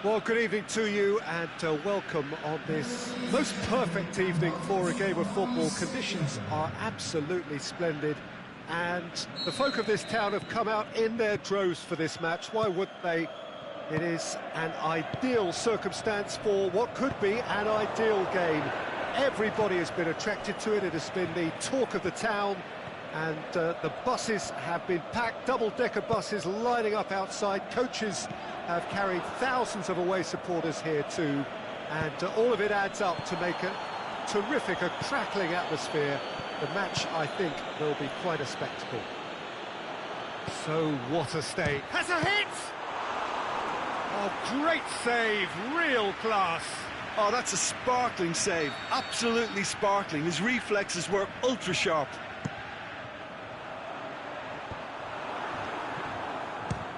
Well, good evening to you and welcome on this most perfect evening for a game of football. Conditions are absolutely splendid and the folk of this town have come out in their droves for this match. Why wouldn't they? It is an ideal circumstance for what could be an ideal game. Everybody has been attracted to it. It has been the talk of the town, and the buses have been packed, double-decker buses lining up outside. Coaches have carried thousands of away supporters here too, and all of it adds up to make a terrific, a crackling atmosphere. The match, I think, will be quite a spectacle. So what a stake. Has a hit! Oh, great save, real class. Oh, that's a sparkling save, absolutely sparkling. His reflexes were ultra sharp.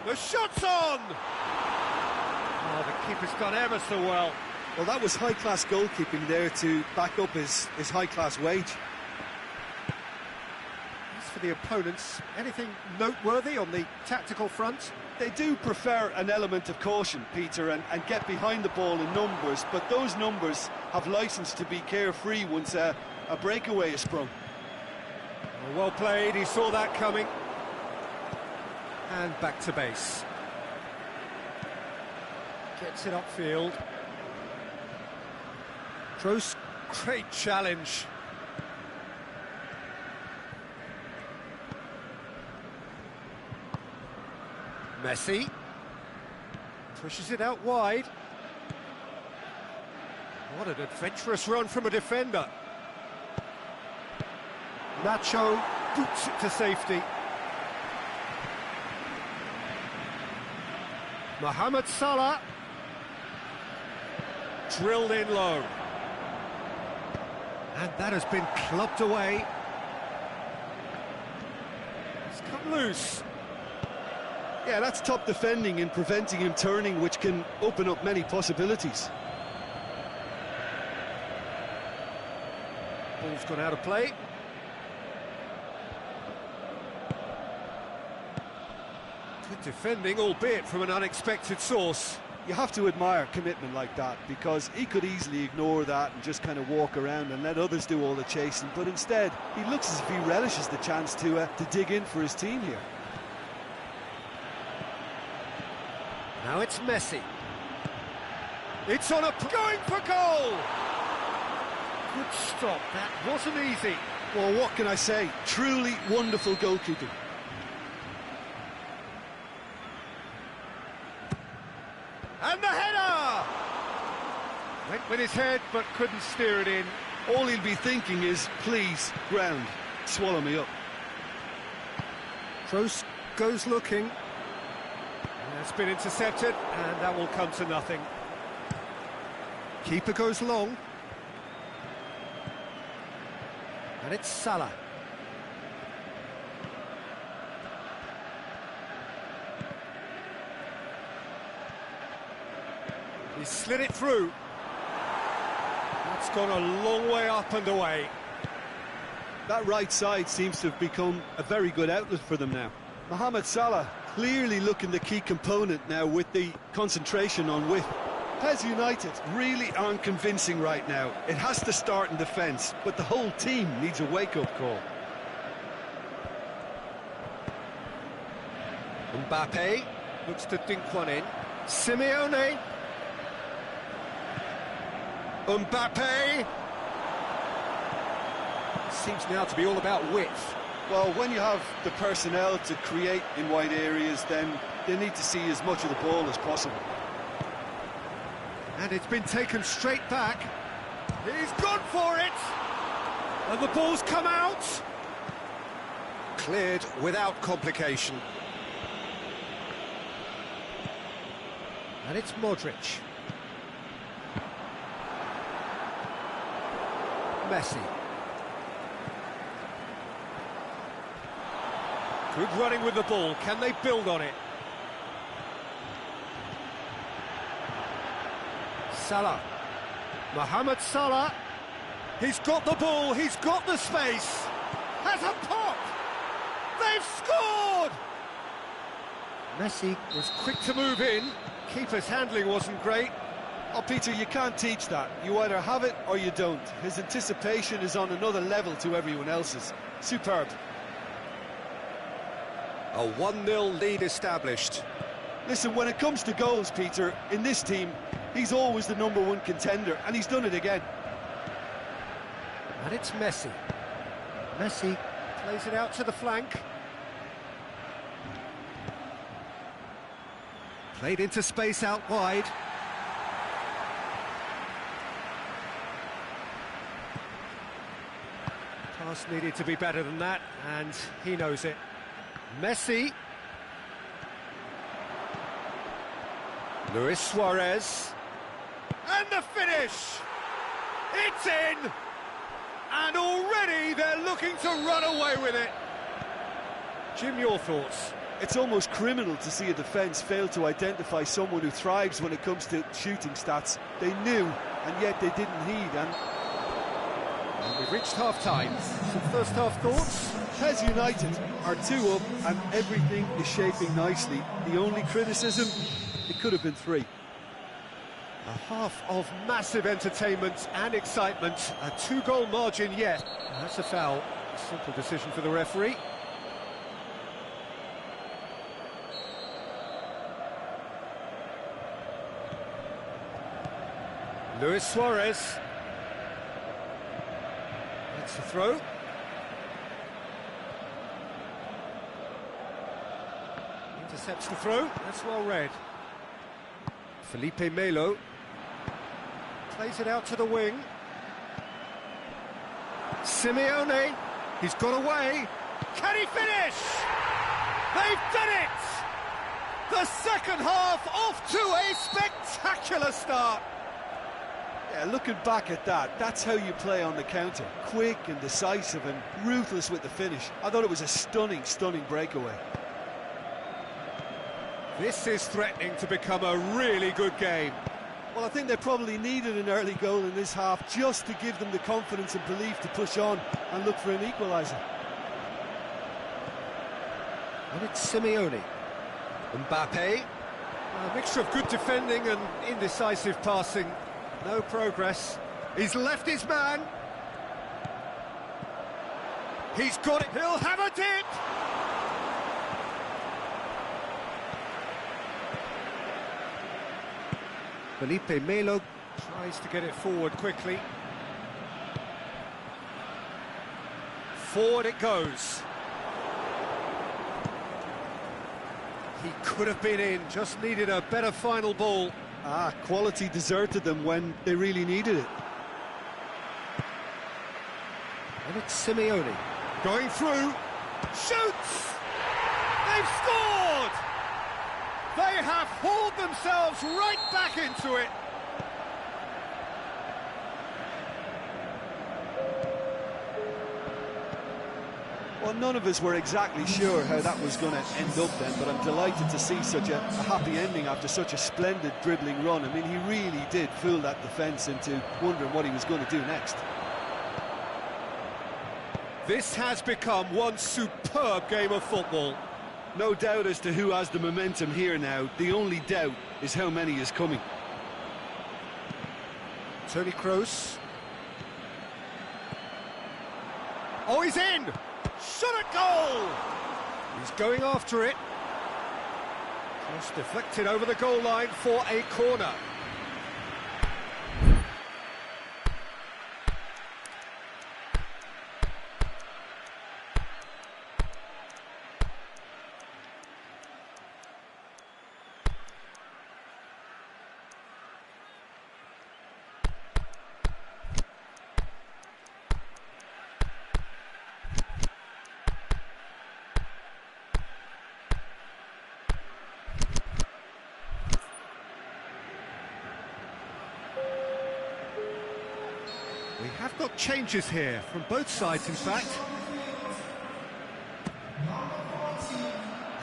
The shot's on! Oh, the keeper's done ever so well. Well, that was high-class goalkeeping there to back up his high-class wage. As for the opponents, anything noteworthy on the tactical front? They do prefer an element of caution, Peter, and get behind the ball in numbers, but those numbers have licence to be carefree once a breakaway is sprung. Well played, he saw that coming. And back to base. Gets it upfield. Kroos, great challenge. Messi pushes it out wide. What an adventurous run from a defender. Nacho boots it to safety. Mohamed Salah drilled in low, and that has been clubbed away. It's come loose. Yeah, that's top defending and preventing him turning, which can open up many possibilities. Ball's gone out of play. Good defending, albeit from an unexpected source. You have to admire commitment like that, because he could easily ignore that and just kind of walk around and let others do all the chasing, but instead he looks as if he relishes the chance to dig in for his team here. Now it's Messi. It's on going for goal! Good stop, that wasn't easy. Well, what can I say? Truly wonderful goalkeeping. And the header! Went with his head, but couldn't steer it in. All he'll be thinking is, please, ground, swallow me up. Kroos goes looking. That's been intercepted, and that will come to nothing. Keeper goes long. And it's Salah. He slid it through. That's gone a long way up and away. That right side seems to have become a very good outlet for them now. Mohamed Salah clearly looking the key component now with the concentration on width. PES United really aren't convincing right now. It has to start in defence, but the whole team needs a wake-up call. Mbappe looks to dink one in. Simeone. Mbappe. Seems now to be all about width. Well, when you have the personnel to create in wide areas, then they need to see as much of the ball as possible. And it's been taken straight back. He's gone for it! And the ball's come out! Cleared without complication. And it's Modric. Messi. Good running with the ball. Can they build on it? Salah. Mohamed Salah. He's got the ball. He's got the space. Has a pop. They've scored! Messi was quick to move in. Keeper's handling wasn't great. Oh, Peter, you can't teach that. You either have it or you don't. His anticipation is on another level to everyone else's. Superb. A 1-0 lead established. Listen, when it comes to goals, Peter, in this team, he's always the #1 contender, and he's done it again. And it's Messi. Messi plays it out to the flank. Played into space out wide. Pass needed to be better than that, and he knows it. Messi. Luis Suarez. And the finish! It's in! And already they're looking to run away with it. Jim, your thoughts? It's almost criminal to see a defence fail to identify someone who thrives when it comes to shooting stats. They knew, and yet they didn't heed. And we've reached half-time. Some first-half thoughts? PES United are 2 up, and everything is shaping nicely. The only criticism, it could have been 3. A half of massive entertainment and excitement. A 2-goal margin yet. That's a foul. A simple decision for the referee. Luis Suarez. That's the throw. Intercepts the throw. That's well read. Felipe Melo. Plays it out to the wing. Simeone. He's got away. Can he finish? They've done it! The second half off to a spectacular start. Yeah, looking back at that, that's how you play on the counter. Quick and decisive and ruthless with the finish. I thought it was a stunning, stunning breakaway. This is threatening to become a really good game. Well, I think they probably needed an early goal in this half just to give them the confidence and belief to push on and look for an equaliser. And it's Simeone. Mbappe. A mixture of good defending and indecisive passing. No progress. He's left his man. He's got it. He'll have a dip. Felipe Melo tries to get it forward quickly. Forward it goes. He could have been in, just needed a better final ball. Quality deserted them when they really needed it. And it's Simeone. Going through. Shoots! They've scored! They have hauled themselves right back into it. Well, none of us were exactly sure how that was going to end up then, but I'm delighted to see such a happy ending after such a splendid dribbling run. I mean, he really did fool that defence into wondering what he was going to do next. This has become one superb game of football. No doubt as to who has the momentum here now. The only doubt is how many is coming. Toni Kroos. Oh, he's in! Shot at goal! He's going after it. Cross deflected over the goal line for a corner. We have got changes here, from both sides in fact.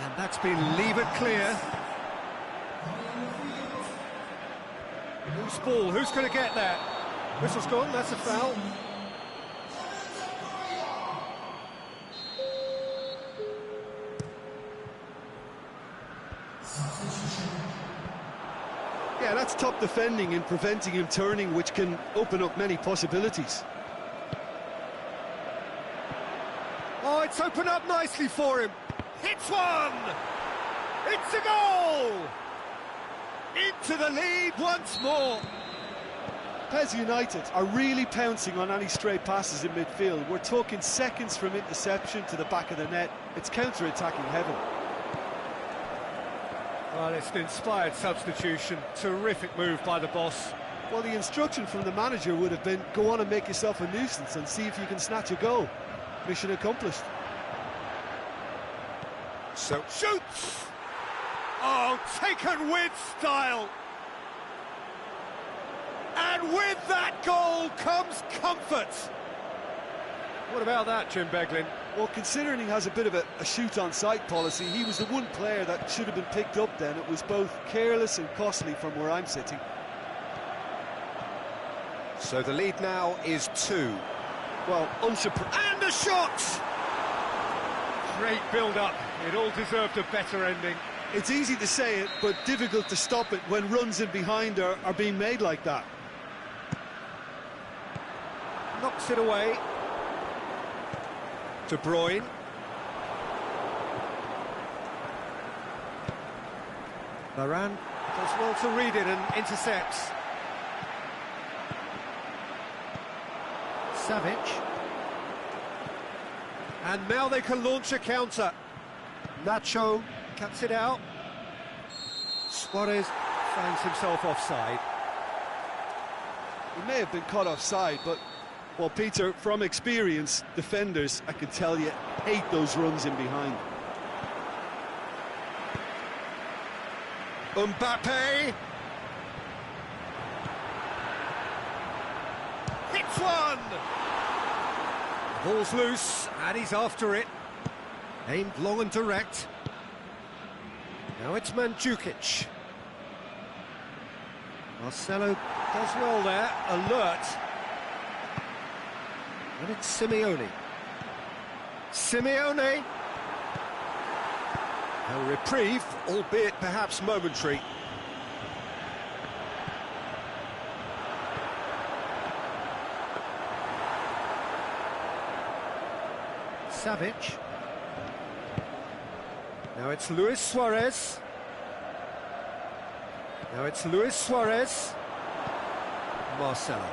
And that's been levered clear. Loose ball, who's going to get that? Whistle's gone, that's a foul. Yeah, that's top defending and preventing him turning, which can open up many possibilities. Oh, it's opened up nicely for him. Hits one! It's a goal! Into the lead once more. PES United are really pouncing on any stray passes in midfield. We're talking seconds from interception to the back of the net. It's counter-attacking heaven. Well, it's an inspired substitution. Terrific move by the boss. Well, the instruction from the manager would have been, go on and make yourself a nuisance and see if you can snatch a goal. Mission accomplished. So shoots! Oh, taken with style! And with that goal comes comfort. What about that, Jim Beglin? Well, considering he has a bit of a shoot-on-sight policy, he was the one player that should have been picked up then. It was both careless and costly from where I'm sitting. So the lead now is 2. Well, unsurprised. And a shot! Great build-up. It all deserved a better ending. It's easy to say it, but difficult to stop it when runs in behind are being made like that. Knocks it away. De Bruyne. Varane does well to read it and intercepts. Savic. And now they can launch a counter. Nacho cuts it out. Suarez finds himself offside. He may have been caught offside, but, well, Peter, from experience, defenders, I can tell you, hate those runs in behind. Mbappe. Hits one! Ball's loose, and he's after it. Aimed long and direct. Now it's Mandzukic. Marcelo does well there, alert. And it's Simeone. Simeone! A reprieve, albeit perhaps momentary. Savic. Now it's Luis Suarez. Now it's Luis Suarez. Marcelo.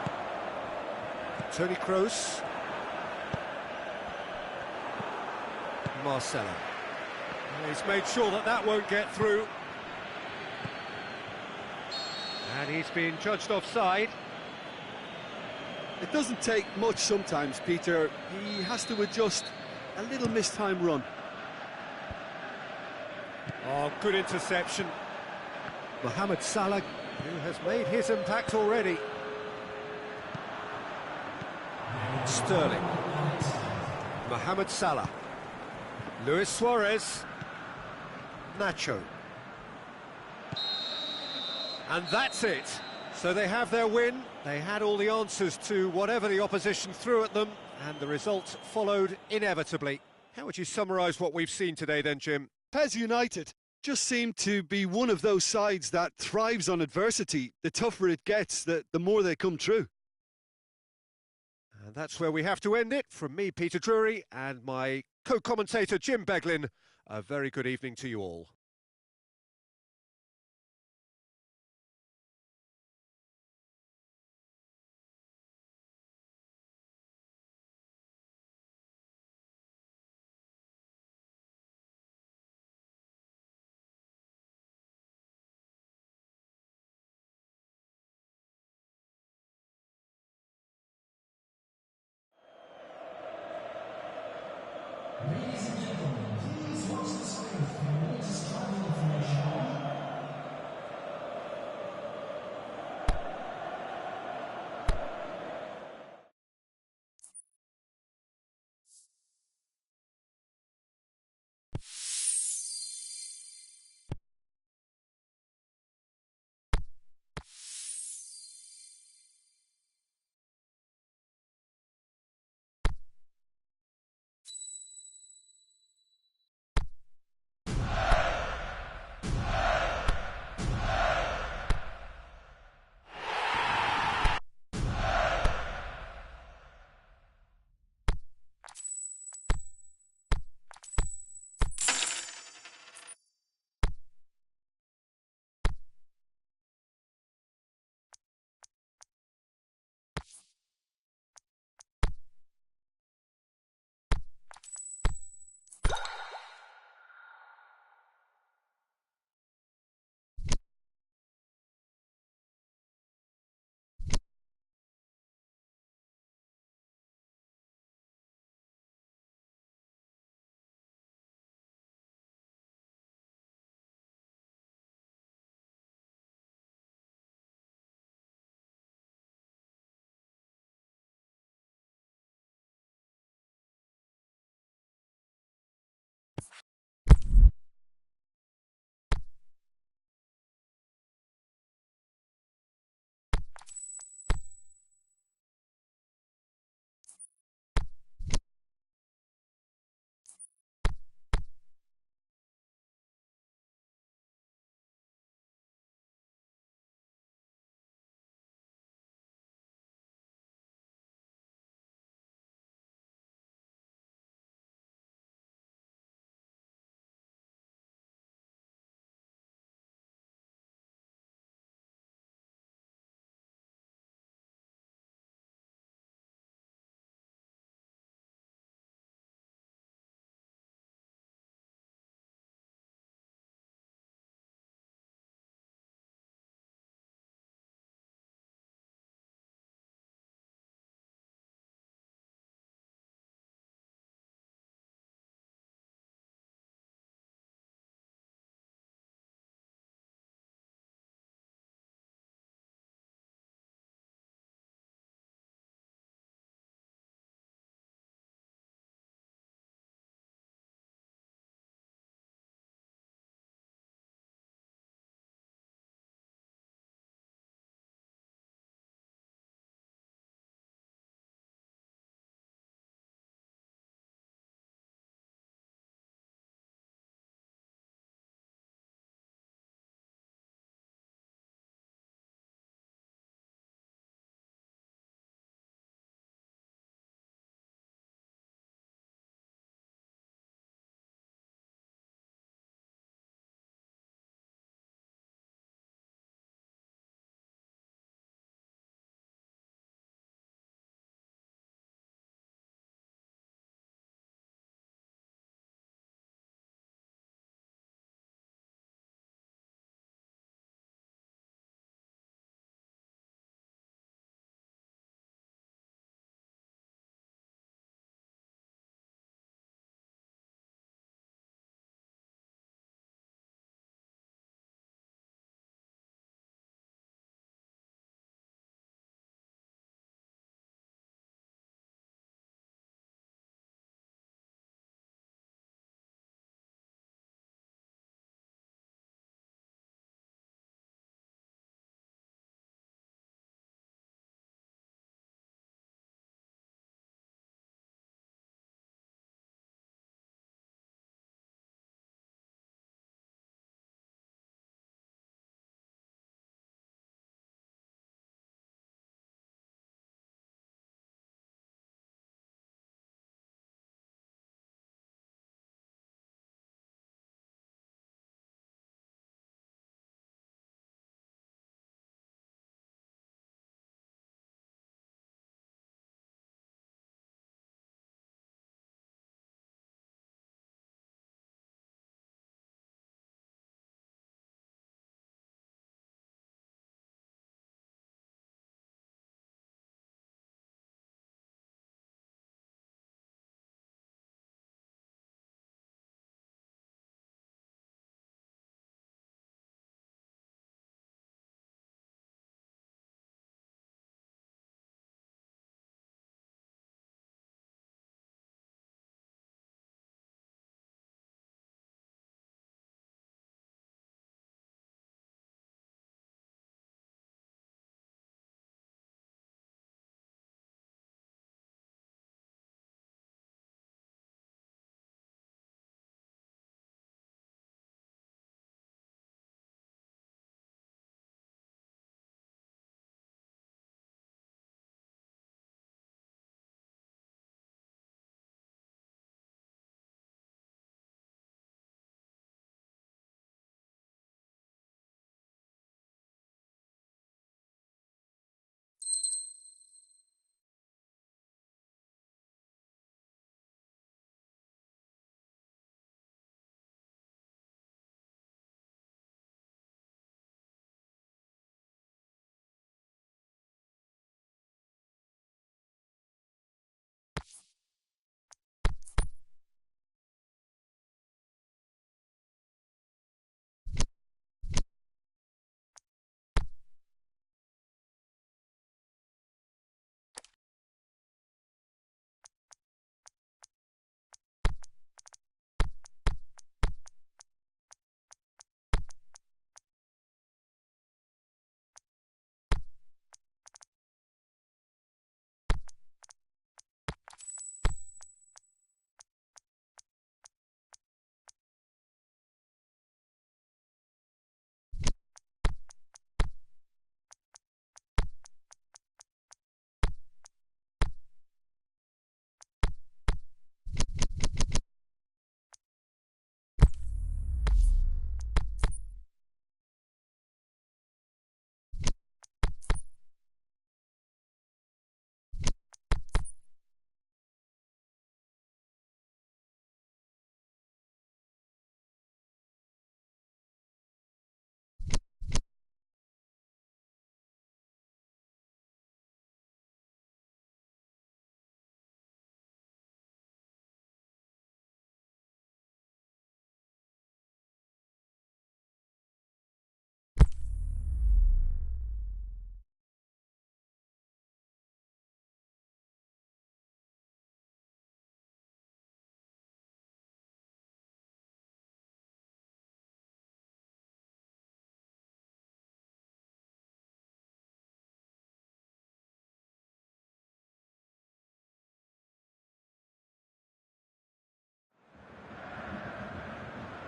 Toni Kroos. Marcelo. And he's made sure that that won't get through. And he's been judged offside. It doesn't take much sometimes, Peter. He has to adjust a little mistimed run. Oh, good interception. Mohamed Salah, who has made his impact already. Sterling. Mohamed Salah. Luis Suarez. Nacho. And that's it. So they have their win. They had all the answers to whatever the opposition threw at them, and the result followed inevitably. How would you summarise what we've seen today then, Jim? PES United just seem to be one of those sides that thrives on adversity. The tougher it gets, the more they come through. And that's where we have to end it. From me, Peter Drury, and my co-commentator, Jim Beglin, a very good evening to you all. Ladies and gentlemen, please watch the screen for the latest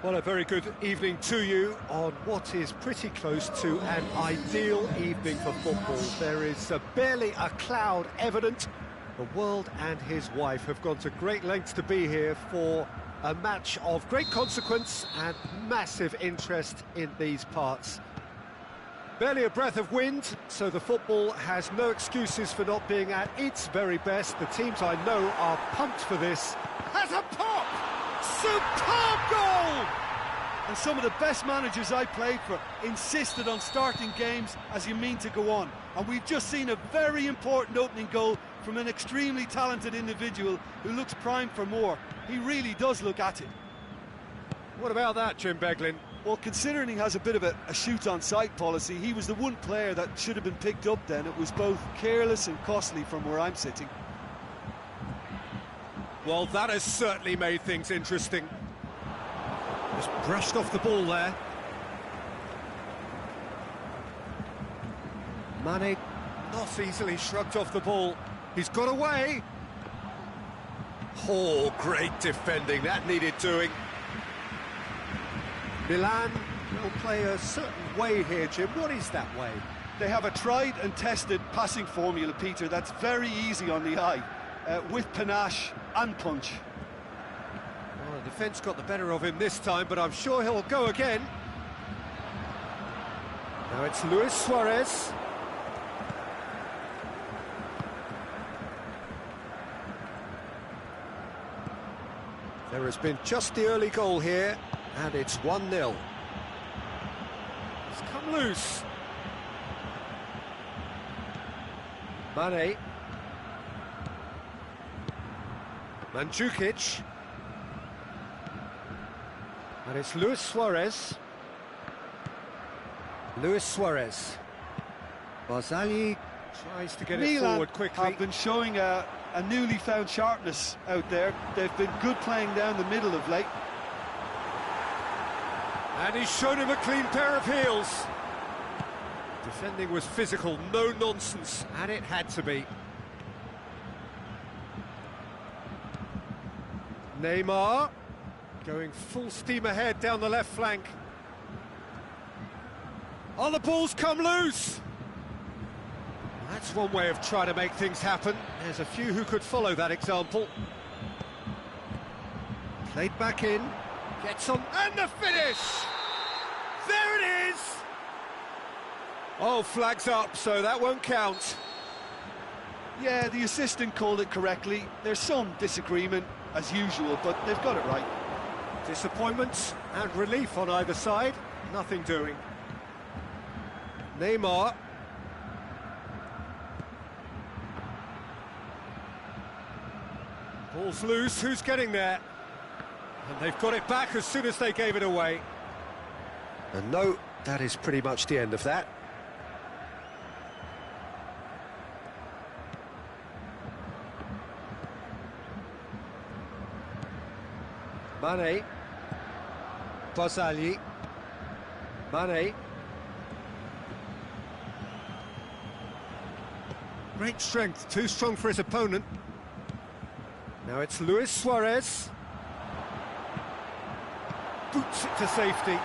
Well, a very good evening to you on what is pretty close to an ideal evening for football. There is barely a cloud evident. The world and his wife have gone to great lengths to be here for a match of great consequence and massive interest in these parts. Barely a breath of wind, so the football has no excuses for not being at its very best. The teams I know are pumped for this. Has a pop! Superb goal! And some of the best managers I played for insisted on starting games as you mean to go on. And we've just seen a very important opening goal from an extremely talented individual who looks primed for more. He really does look at it. What about that, Jim Beglin? Well, considering he has a bit of a shoot-on-sight policy, he was the one player that should have been picked up then. It was both careless and costly from where I'm sitting. Well, that has certainly made things interesting. Just brushed off the ball there. Mane not easily shrugged off the ball. He's got away. Oh, great defending. That needed doing. Milan will play a certain way here, Jim. What is that way? They have a tried and tested passing formula, Peter, that's very easy on the eye, with panache and punch. Well, the defence got the better of him this time, but I'm sure he'll go again. Now it's Luis Suarez. There has been just the early goal here, and it's 1-0. It's come loose. Mane. Mandzukic. And it's Luis Suarez. Luis Suarez. Barzagli tries to get it Milan forward quickly. have been showing a newly found sharpness out there. They've been good playing down the middle of late. And he's shown him a clean pair of heels. Defending was physical, no nonsense, and it had to be. Neymar going full steam ahead down the left flank. Oh, the ball's come loose. That's one way of trying to make things happen. There's a few who could follow that example. Played back in, gets on, and the finish! There it is! Oh, flags up, so that won't count. Yeah, the assistant called it correctly. There's some disagreement, as usual, but they've got it right. Disappointment and relief on either side, nothing doing. Neymar. Ball's loose, who's getting there? And they've got it back as soon as they gave it away. And no, that is pretty much the end of that. Mane. Barzagli. Mane. Great strength, too strong for his opponent. Now it's Luis Suarez. Boots it to safety.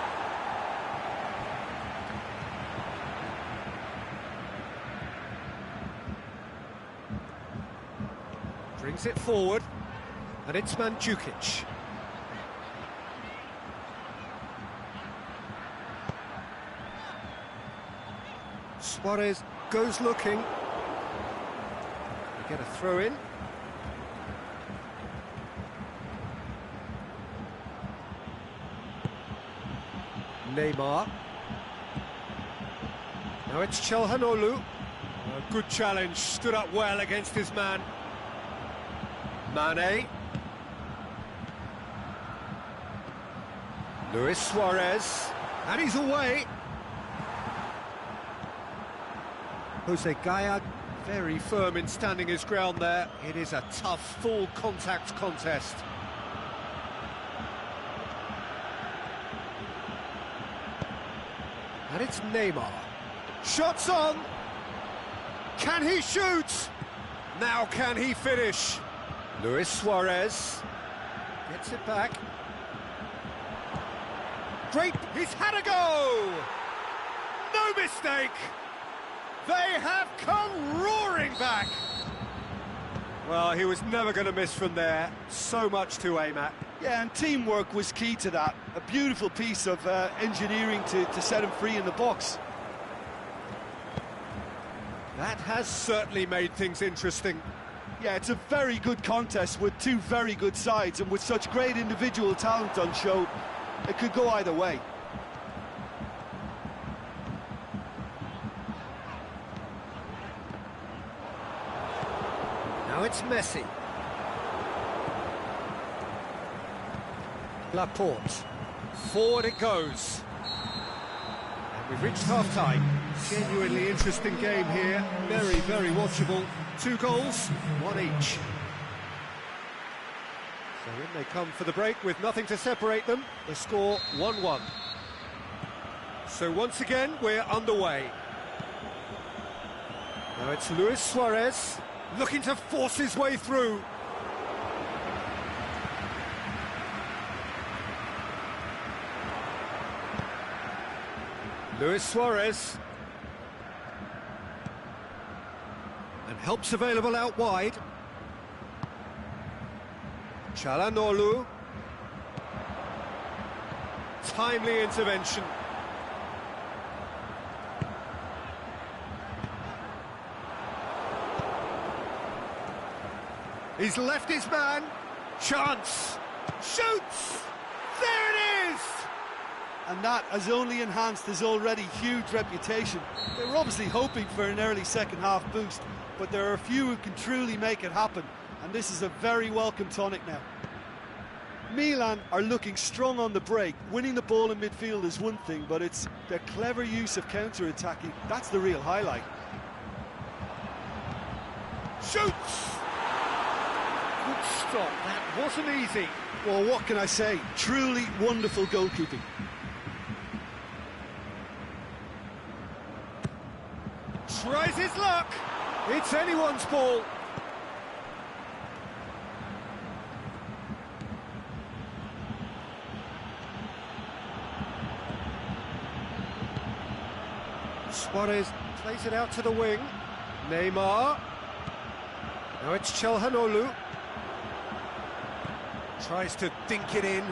Brings it forward. And it's Mandzukic. Suarez goes looking. They get a throw in. Neymar. Now it's Çalhanoğlu. A good challenge, stood up well against his man. Mane. Luis Suarez. And he's away. Jose Gaya, very firm in standing his ground there. It is a tough, full contact contest. And it's Neymar. Shots on! Can he shoot? Now can he finish? Luis Suarez gets it back. Great, he's had a go! No mistake! They have come roaring back! Well, he was never going to miss from there. So much to aim at. Yeah, and teamwork was key to that. A beautiful piece of engineering to set him free in the box. That has certainly made things interesting. Yeah, it's a very good contest with two very good sides, and with such great individual talent on show, it could go either way. Now it's Messi. Laporte. Forward it goes. And we've reached half-time. Genuinely interesting game here. Very, very watchable. 2 goals, 1 each. So in they come for the break with nothing to separate them. The score 1-1. So once again, we're underway. Now it's Luis Suarez, looking to force his way through. Luis Suarez. And help's available out wide. Çalhanoğlu. Timely intervention. He's left his man. Chance. Shoots! There it is! And that has only enhanced his already huge reputation. They were obviously hoping for an early second-half boost, but there are a few who can truly make it happen, and this is a very welcome tonic now. Milan are looking strong on the break. Winning the ball in midfield is one thing, but it's their clever use of counter-attacking. That's the real highlight. Shoots! Good stop, that wasn't easy. Well, what can I say? Truly wonderful goalkeeping. Tries his luck. It's anyone's ball. Suarez plays it out to the wing. Neymar. Now it's Çalhanoğlu. Tries to dink it in.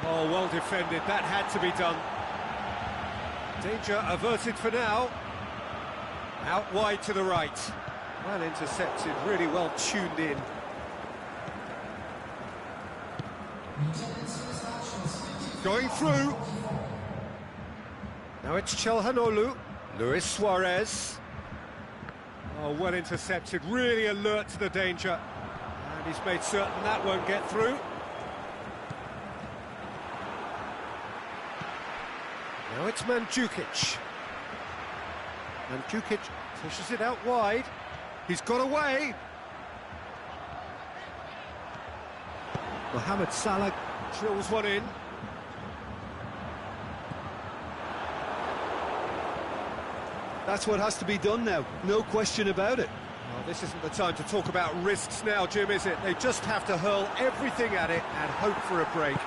Oh, well defended. That had to be done. Danger averted for now. Out wide to the right. Well intercepted, really well tuned in. Going through. Now it's Çalhanoğlu. Luis Suarez. Oh, well intercepted, really alert to the danger. And he's made certain that won't get through. Now it's Mandzukic. Mandzukic pushes it out wide. He's got away. Mohamed Salah drills one in. That's what has to be done now, no question about it. Well, this isn't the time to talk about risks now, Jim, is it? They just have to hurl everything at it and hope for a break.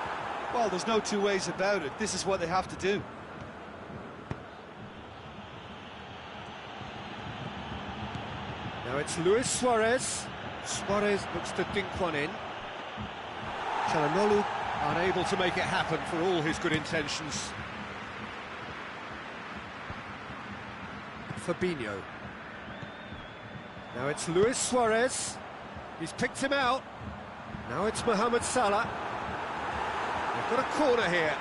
Well, there's no two ways about it. This is what they have to do. Now it's Luis Suarez. Suarez looks to dink one in. Çalhanoğlu unable to make it happen for all his good intentions. Fabinho. Now it's Luis Suarez. He's picked him out. Now it's Mohamed Salah. They've got a corner here.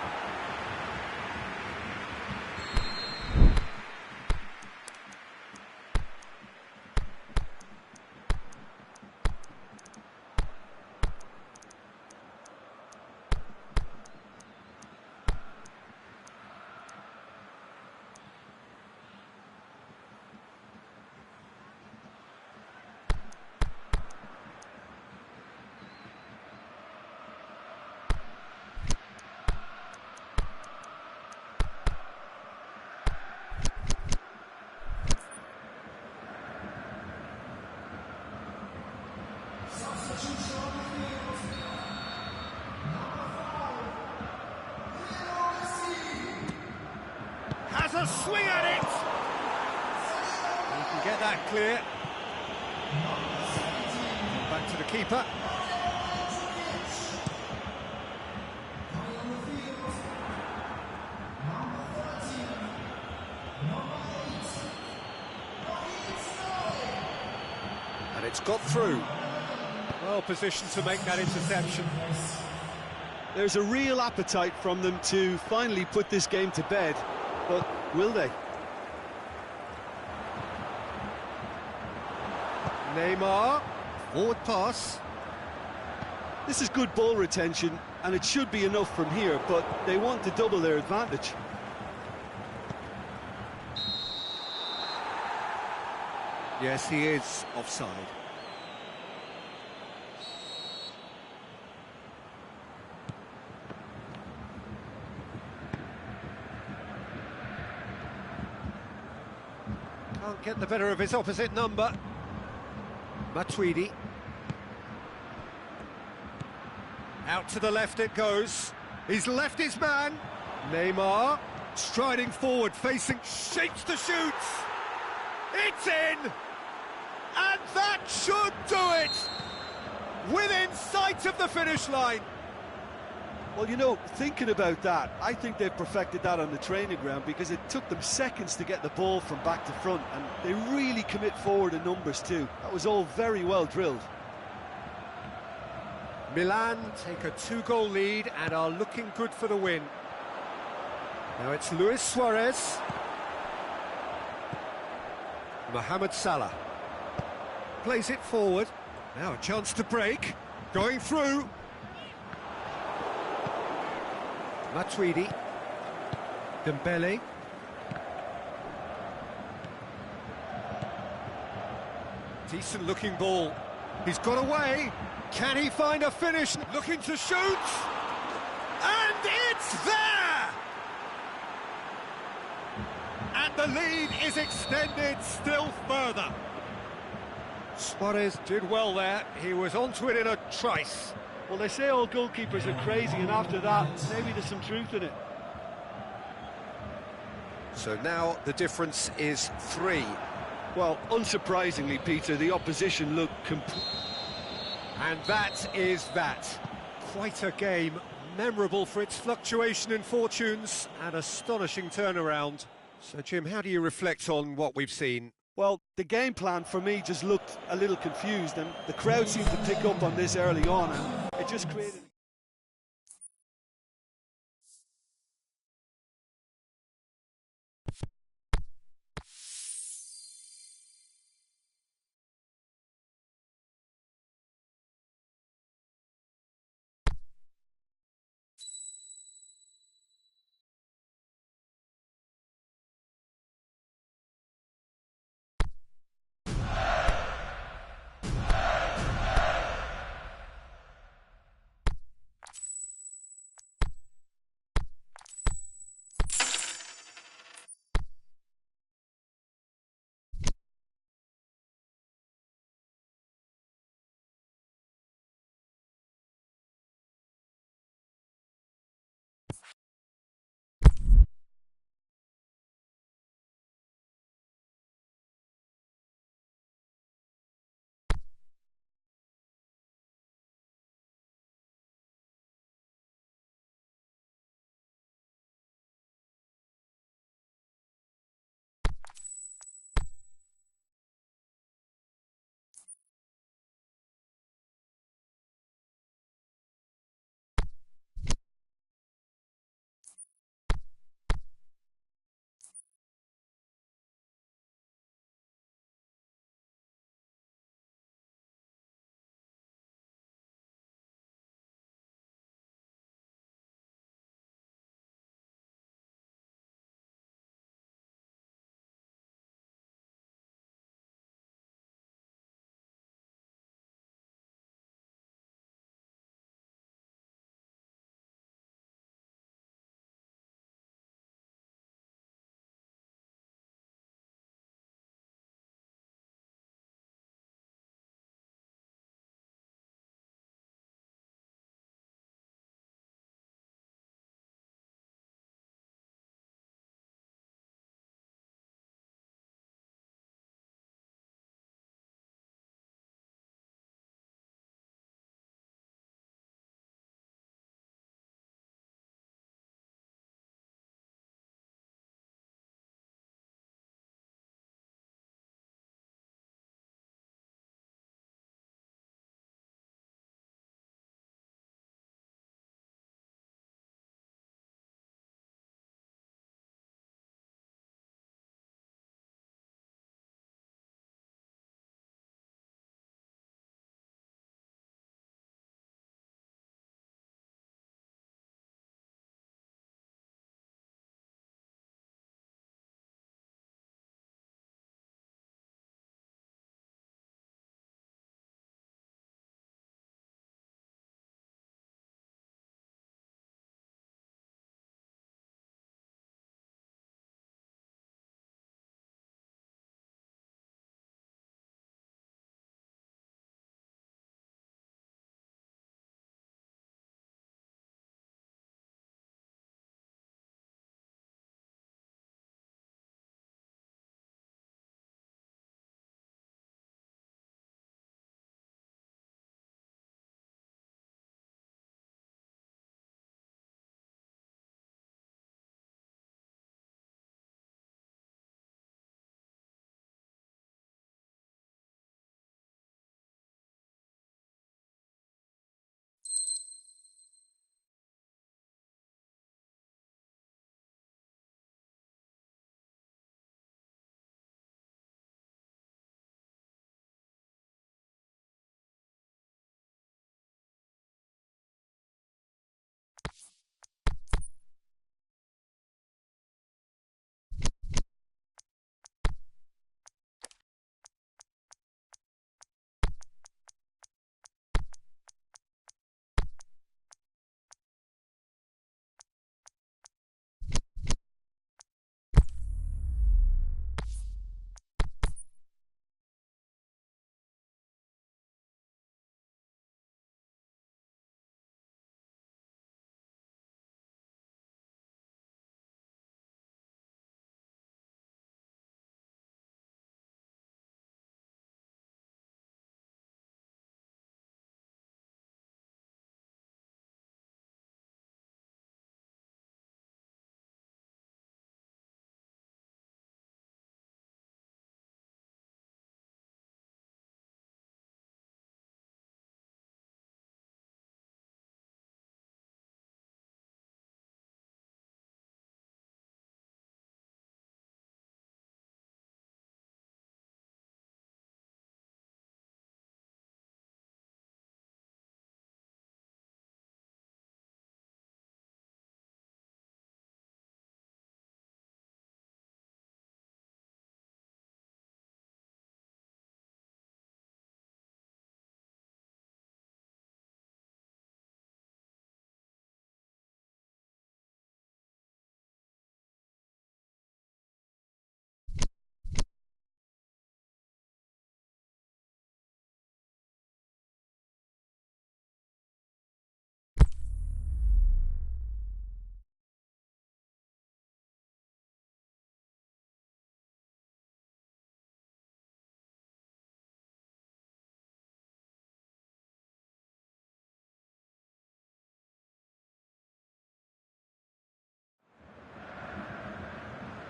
a swing at it! He can get that clear. Back to the keeper. And it's got through. Well positioned to make that interception. There's a real appetite from them to finally put this game to bed, but will they? Neymar, forward pass. This is good ball retention, and it should be enough from here, but they want to double their advantage. Yes, he is offside. Can't get the better of his opposite number. Matuidi. Out to the left it goes. He's left his man. Neymar striding forward, facing, shapes to shoot. It's in! And that should do it! Within sight of the finish line. Well, you know, thinking about that, I think they've perfected that on the training ground because it took them seconds to get the ball from back to front, and they really commit forward in numbers too. That was all very well drilled. Milan take a 2-goal lead and are looking good for the win. Now it's Luis Suarez. Mohamed Salah plays it forward. Now a chance to break. Going through. Matuidi. Dembele. Decent looking ball. He's got away. Can he find a finish? Looking to shoot. And it's there! And the lead is extended still further. Suarez did well there. He was onto it in a trice. Well, they say all goalkeepers are crazy, and after that, maybe there's some truth in it. So now the difference is 3. Well, unsurprisingly, Peter, the opposition looked And that is that. Quite a game, memorable for its fluctuation in fortunes and astonishing turnaround. So, Jim, how do you reflect on what we've seen? Well, the game plan for me just looked a little confused, and the crowd seemed to pick up on this early on, and it just created...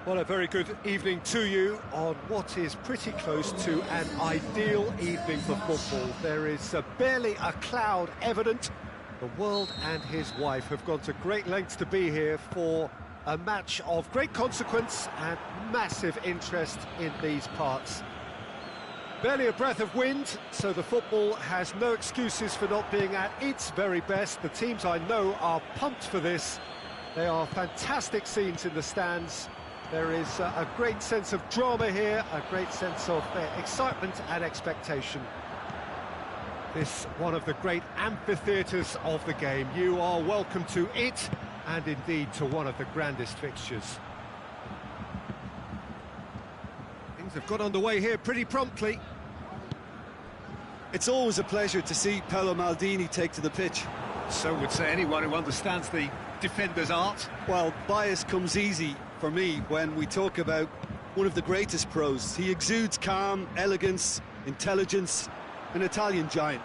Well, a very good evening to you on what is pretty close to an ideal evening for football. There is barely a cloud evident. The world and his wife have gone to great lengths to be here for a match of great consequence and massive interest in these parts. Barely a breath of wind, so the football has no excuses for not being at its very best. The teams I know are pumped for this. They are fantastic scenes in the stands. There is a great sense of drama here, a great sense of excitement and expectation. This one of the great amphitheatres of the game. You are welcome to it, and indeed to one of the grandest fixtures. Things have got underway here pretty promptly. It's always a pleasure to see Paolo Maldini take to the pitch. So would say anyone who understands the defender's art. Well, bias comes easy for me when we talk about one of the greatest pros. He exudes calm, elegance, intelligence, an Italian giant.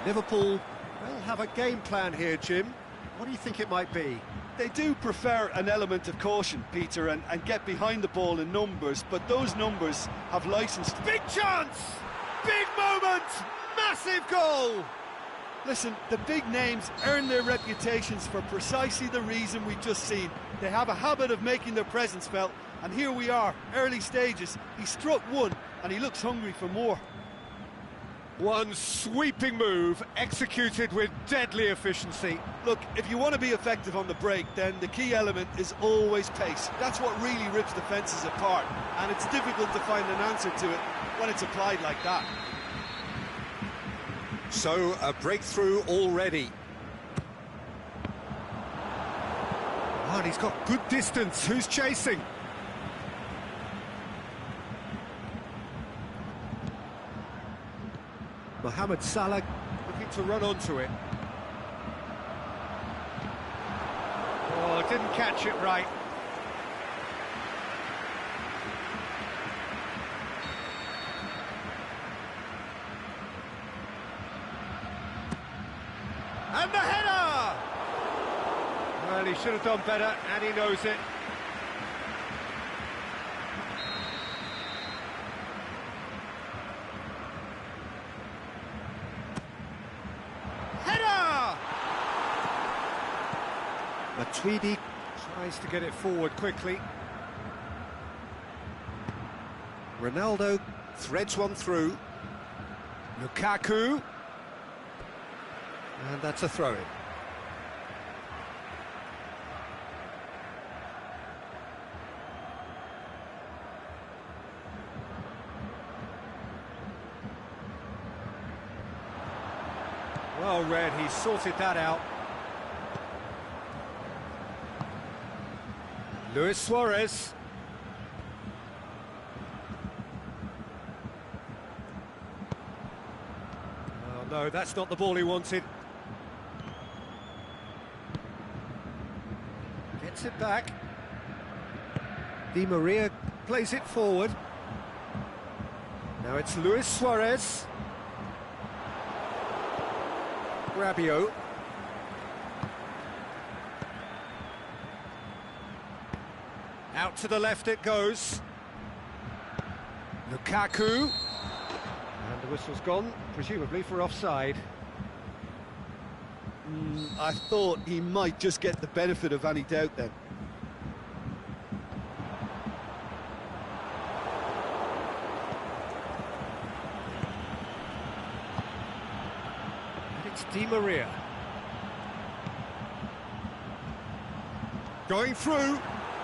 Liverpool will have a game plan here, Jim. What do you think it might be? They do prefer an element of caution, Peter, and get behind the ball in numbers, but those numbers have licensed. Big chance! Big moment! Massive goal! Listen, the big names earn their reputations for precisely the reason we've just seen. They have a habit of making their presence felt, and here we are, early stages. He struck one, and he looks hungry for more. One sweeping move, executed with deadly efficiency. Look, if you want to be effective on the break, then the key element is always pace. That's what really rips defences apart, and it's difficult to find an answer to it when it's applied like that. So, a breakthrough already. Oh, and he's got good distance. Who's chasing? Mohamed Salah looking to run onto it. Oh, didn't catch it right. And the header! Well, he should have done better, and he knows it. Header! Matuidi tries to get it forward quickly. Ronaldo threads one through. Lukaku. And that's a throw-in. Well read, he sorted that out. Luis Suarez. Oh no, that's not the ball he wanted. Gets it back. Di Maria plays it forward. Now it's Luis Suarez. Rabiot. Out to the left it goes. Lukaku. And the whistle's gone, presumably for offside. I thought he might just get the benefit of any doubt then. And it's Di Maria. Going through,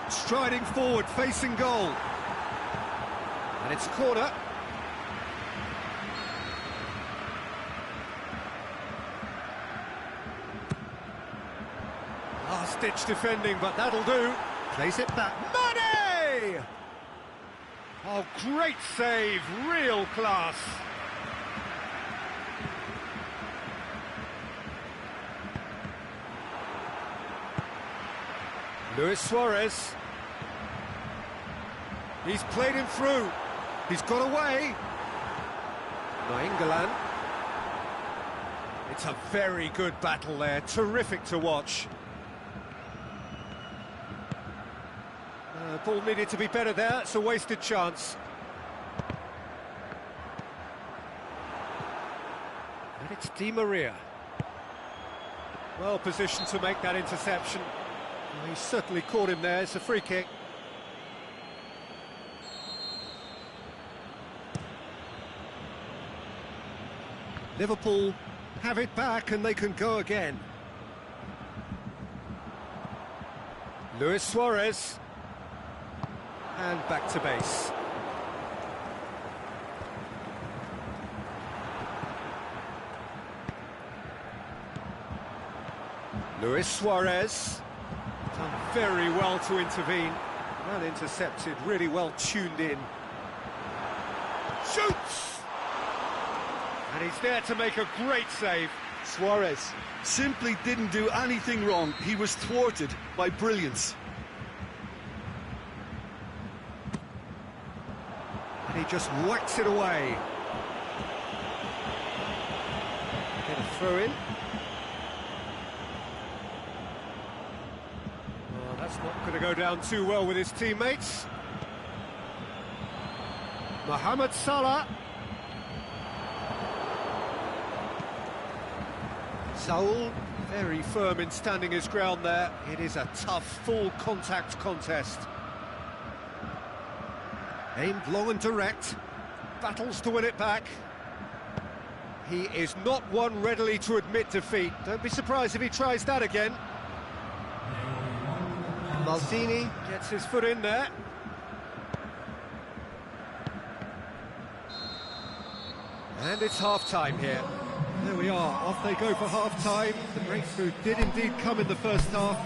striding forward, facing goal. And it's a corner. Last-ditch defending, but that'll do. Plays it back. Mane! Oh, great save, real class. Luis Suarez. He's played him through. He's got away. Nainggolan. It's a very good battle there. Terrific to watch. Ball needed to be better there, it's a wasted chance. And it's Di Maria. Well positioned to make that interception. Well, he certainly caught him there, it's a free kick. Liverpool have it back and they can go again. Luis Suarez. And back to base. Luis Suarez. Done very well to intervene. Well intercepted, really well tuned in. Shoots! And he's there to make a great save. Suarez simply didn't do anything wrong. He was thwarted by brilliance. And he just whacks it away. Get a throw in. Well, that's not going to go down too well with his teammates. Mohamed Salah. Saul, very firm in standing his ground there. It is a tough, full-contact contest. Aimed long and direct. Battles to win it back. He is not one readily to admit defeat. Don't be surprised if he tries that again. Maldini gets his foot in there. And it's half-time here. There we are, off they go for half-time. The breakthrough did indeed come in the first half,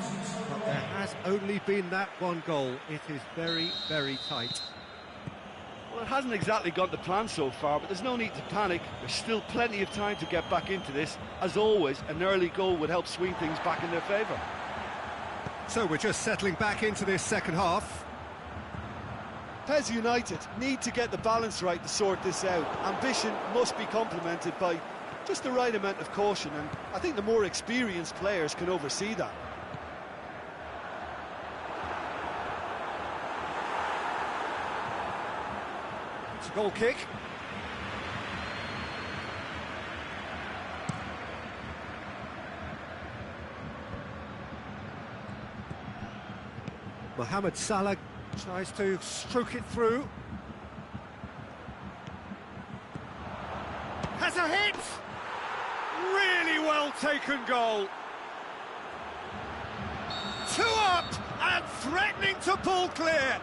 but there has only been that one goal. It is very, very tight. Well, it hasn't exactly got the plan so far, but there's no need to panic. There's still plenty of time to get back into this. As always, an early goal would help swing things back in their favour. So we're just settling back into this second half. PES United need to get the balance right to sort this out. Ambition must be complemented by just the right amount of caution, and I think the more experienced players can oversee that. It's a goal kick. Mohamed Salah tries to stroke it through. Has a hit! Really well taken goal. 2 up and threatening to pull clear.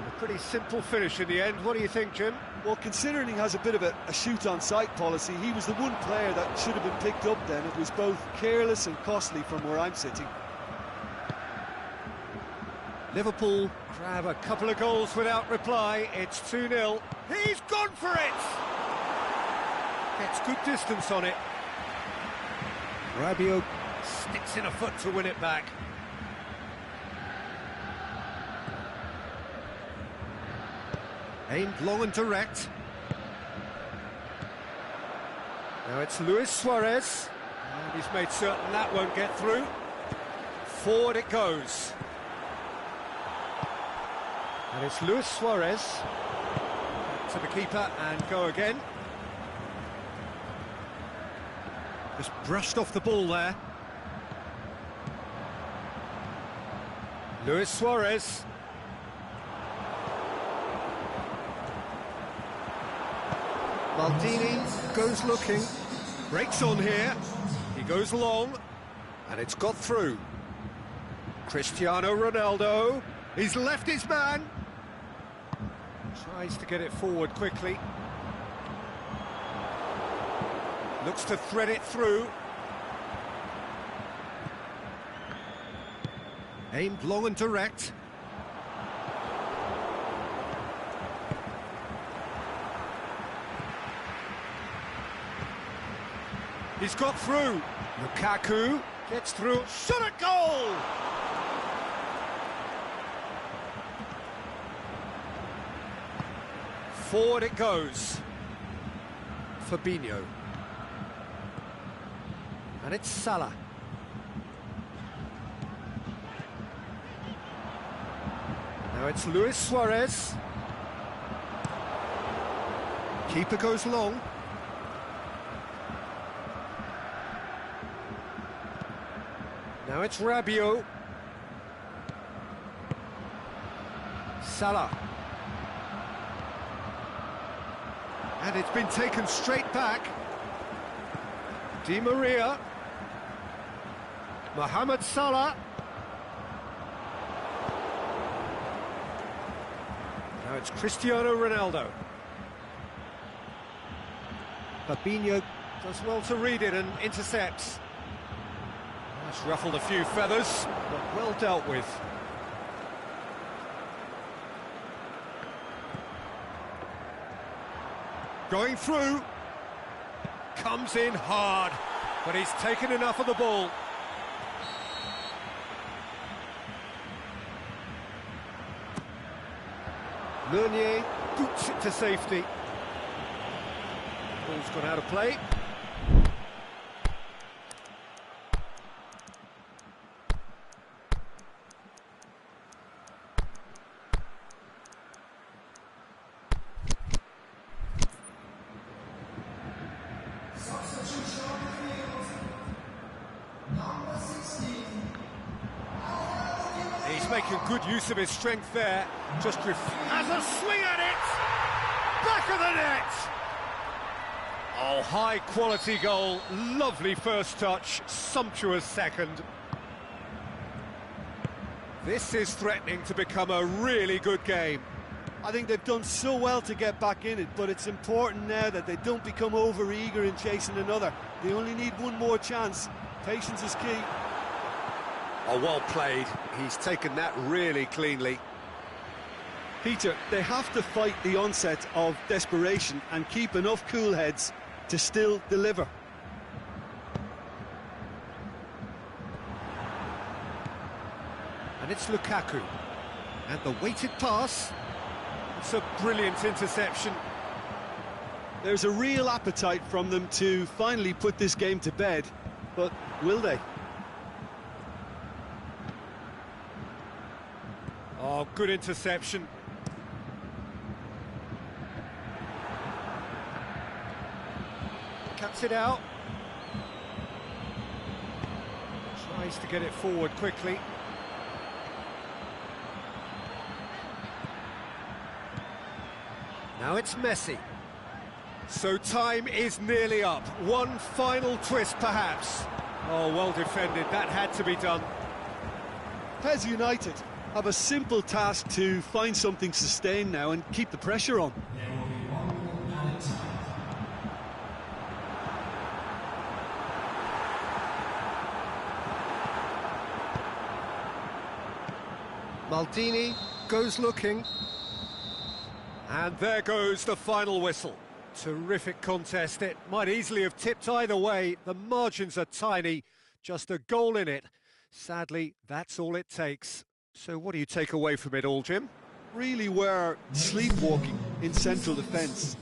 A pretty simple finish in the end. What do you think, Jim? Well, considering he has a bit of a shoot-on-sight policy, he was the one player that should have been picked up then. It was both careless and costly from where I'm sitting. Liverpool grab a couple of goals without reply. It's 2-0. He's gone for it! Gets good distance on it. Rabiot sticks in a foot to win it back. Aimed long and direct. Now it's Luis Suarez. And he's made certain that won't get through. Forward it goes. And it's Luis Suarez. Back to the keeper and go again. Just brushed off the ball there. Luis Suarez. Maldini goes looking. Breaks on here. He goes long. And it's got through. Cristiano Ronaldo. He's left his man. Tries to get it forward quickly. Looks to thread it through. Aimed long and direct. He's got through. Lukaku gets through. Shot at goal! Forward it goes. Fabinho. And it's Salah. Now it's Luis Suarez. Keeper goes long. Now it's Rabiot. Salah. And it's been taken straight back. Di Maria. Mohamed Salah. Now it's Cristiano Ronaldo. Fabinho does well to read it and intercepts. That's ruffled a few feathers, but well dealt with. Going through. Comes in hard, but he's taken enough of the ball. Meunier boots it to safety. Ball's gone out of play. He's making good use of his strength there. Just has a swing at it! Back of the net! Oh, high quality goal, lovely first touch, sumptuous second. This is threatening to become a really good game. I think they've done so well to get back in it, but it's important now that they don't become over-eager in chasing another. They only need one more chance. Patience is key. Oh, well played. He's taken that really cleanly. Peter, they have to fight the onset of desperation and keep enough cool heads to still deliver. And it's Lukaku. And the weighted pass. It's a brilliant interception. There's a real appetite from them to finally put this game to bed, but will they? Oh, good interception. Cuts it out. Tries to get it forward quickly. Now it's Messi. So time is nearly up. One final twist, perhaps. Oh, well defended. That had to be done. PES United have a simple task to find something sustained now and keep the pressure on. Maldini goes looking. And there goes the final whistle. Terrific contest. It might easily have tipped either way. The margins are tiny. Just a goal in it. Sadly, that's all it takes. So what do you take away from it all, Jim? Really were sleepwalking in central defence.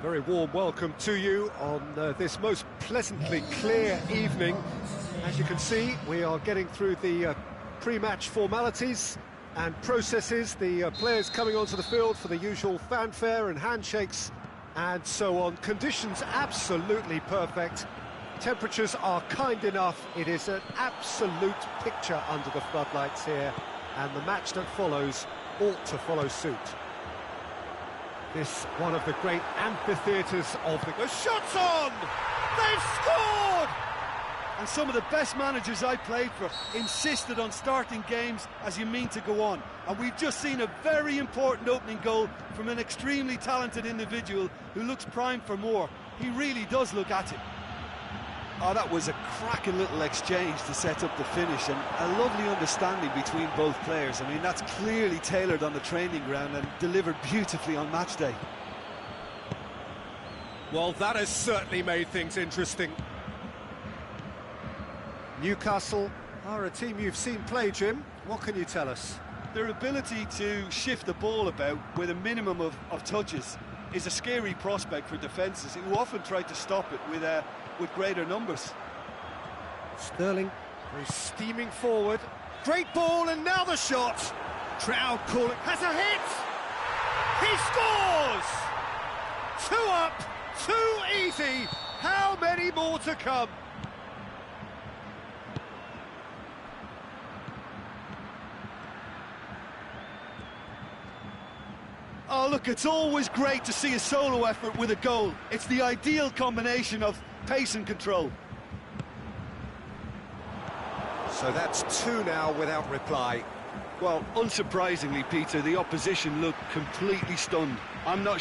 Very warm welcome to you on this most pleasantly clear evening. As you can see, we are getting through the pre-match formalities and processes, the players coming onto the field for the usual fanfare and handshakes and so on. Conditions absolutely perfect. Temperatures are kind enough. It is an absolute picture under the floodlights here, and the match that follows ought to follow suit. This one of the great amphitheatres of the shot's on! They've scored! And some of the best managers I played for insisted on starting games as you mean to go on. And we've just seen a very important opening goal from an extremely talented individual who looks primed for more. He really does look at it. Oh, that was a cracking little exchange to set up the finish, and a lovely understanding between both players. I mean, that's clearly tailored on the training ground and delivered beautifully on match day. Well, that has certainly made things interesting. Newcastle are a team you've seen play, Jim. What can you tell us? Their ability to shift the ball about with a minimum of touches is a scary prospect for defences who often try to stop it with greater numbers. Sterling is steaming forward. Great ball, and now the shot. Crowd calling. Has a hit. He scores! 2 up, 2 easy. How many more to come? Oh, look, it's always great to see a solo effort with a goal. It's the ideal combination of pace and control. So that's 2 now without reply. Well, unsurprisingly, Peter, the opposition looked completely stunned. I'm not